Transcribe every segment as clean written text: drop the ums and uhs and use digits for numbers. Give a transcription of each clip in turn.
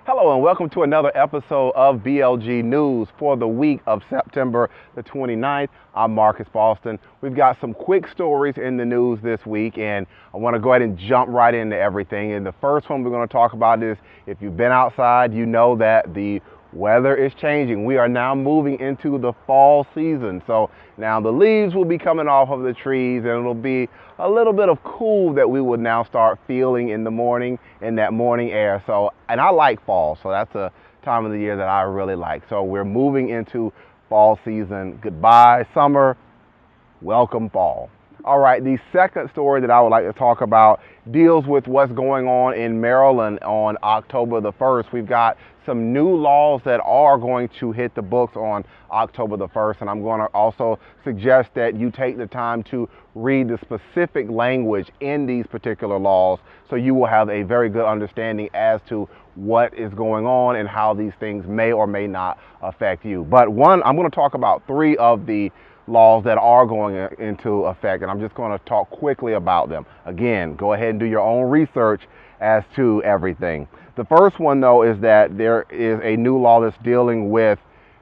Hello and welcome to another episode of BLG News for the week of September the 29th. I'm Marcus Boston. We've got some quick stories in the news this week, and I want to go ahead and jump right into everything. And the first one we're going to talk about is, if you've been outside, you know that the weather is changing. We are now moving into the fall season. So now the leaves will be coming off of the trees, and it'll be a little bit of cool that we would now start feeling in the morning, in that morning air. So, and I like fall, so that's a time of the year that I really like. So we're moving into fall season. Goodbye summer, welcome fall. All right, the second story that I would like to talk about deals with what's going on in Maryland on October the 1st. We've got some new laws that are going to hit the books on October the 1st, and I'm going to also suggest that you take the time to read the specific language in these particular laws so you will have a very good understanding as to what is going on and how these things may or may not affect you. But I'm going to talk about three of the laws that are going into effect, and I'm just going to talk quickly about them. Again, go ahead and do your own research as to everything. The first one, though, is that there is a new law that's dealing with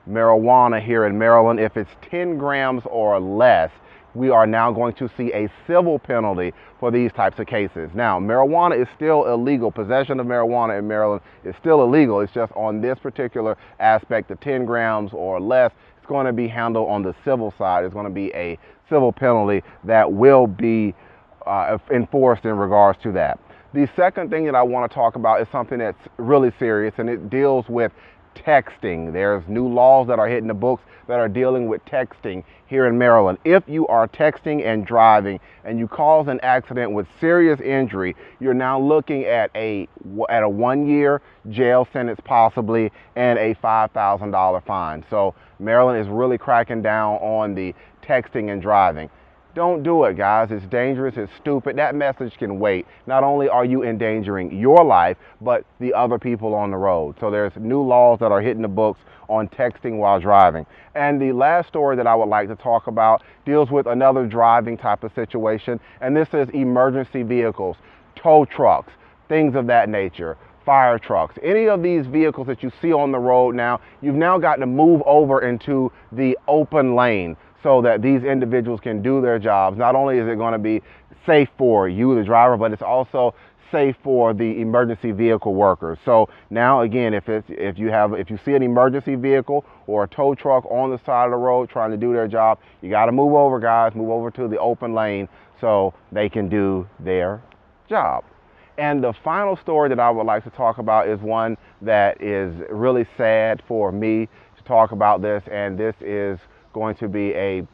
marijuana here in Maryland. If it's 10 grams or less, we are now going to see a civil penalty for these types of cases. Now, marijuana is still illegal. Possession of marijuana in Maryland is still illegal. It's just on this particular aspect, the 10 grams or less, it's going to be handled on the civil side. It's going to be a civil penalty that will be enforced in regards to that. The second thing that I want to talk about is something that's really serious, and it deals with texting. There's new laws that are hitting the books that are dealing with texting here in Maryland. If you are texting and driving and you cause an accident with serious injury, you're now looking at a 1-year jail sentence possibly, and a $5,000 fine. So Maryland is really cracking down on the texting and driving. Don't do it, guys. It's dangerous. It's stupid. That message can wait. Not only are you endangering your life, but the other people on the road. So there's new laws that are hitting the books on texting while driving. And the last story that I would like to talk about deals with another driving type of situation. And this is emergency vehicles, tow trucks, things of that nature, fire trucks. Any of these vehicles that you see on the road now, you've now got to move over into the open lane so that these individuals can do their jobs. Not only is it going to be safe for you, the driver, but it's also safe for the emergency vehicle workers. So now again, if you see an emergency vehicle or a tow truck on the side of the road trying to do their job, you got to move over, guys. Move over to the open lane so they can do their job. And the final story that I would like to talk about is one that is really sad for me to talk about this, and this is going to be a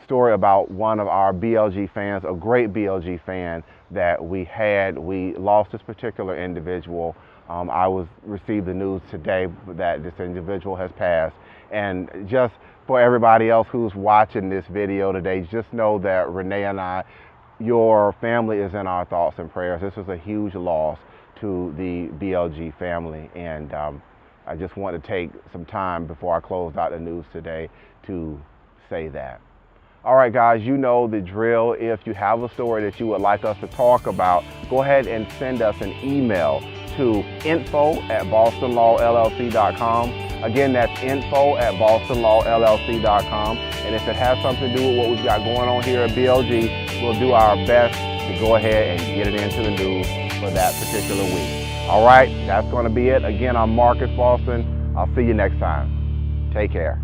story about one of our BLG fans, a great BLG fan that we had. We lost this particular individual. I received the news today that this individual has passed. And just for everybody else who's watching this video today, just know that Renee and I, your family is in our thoughts and prayers. This was a huge loss to the BLG family, and I just want to take some time before I close out the news today to say that. All right, guys, you know the drill. If you have a story that you would like us to talk about, go ahead and send us an email to info@bostonlawllc.com. Again, that's info@bostonlawllc.com. And if it has something to do with what we've got going on here at BLG, we'll do our best to go ahead and get it into the news for that particular week. All right, that's going to be it. Again, I'm Marcus Boston. I'll see you next time. Take care.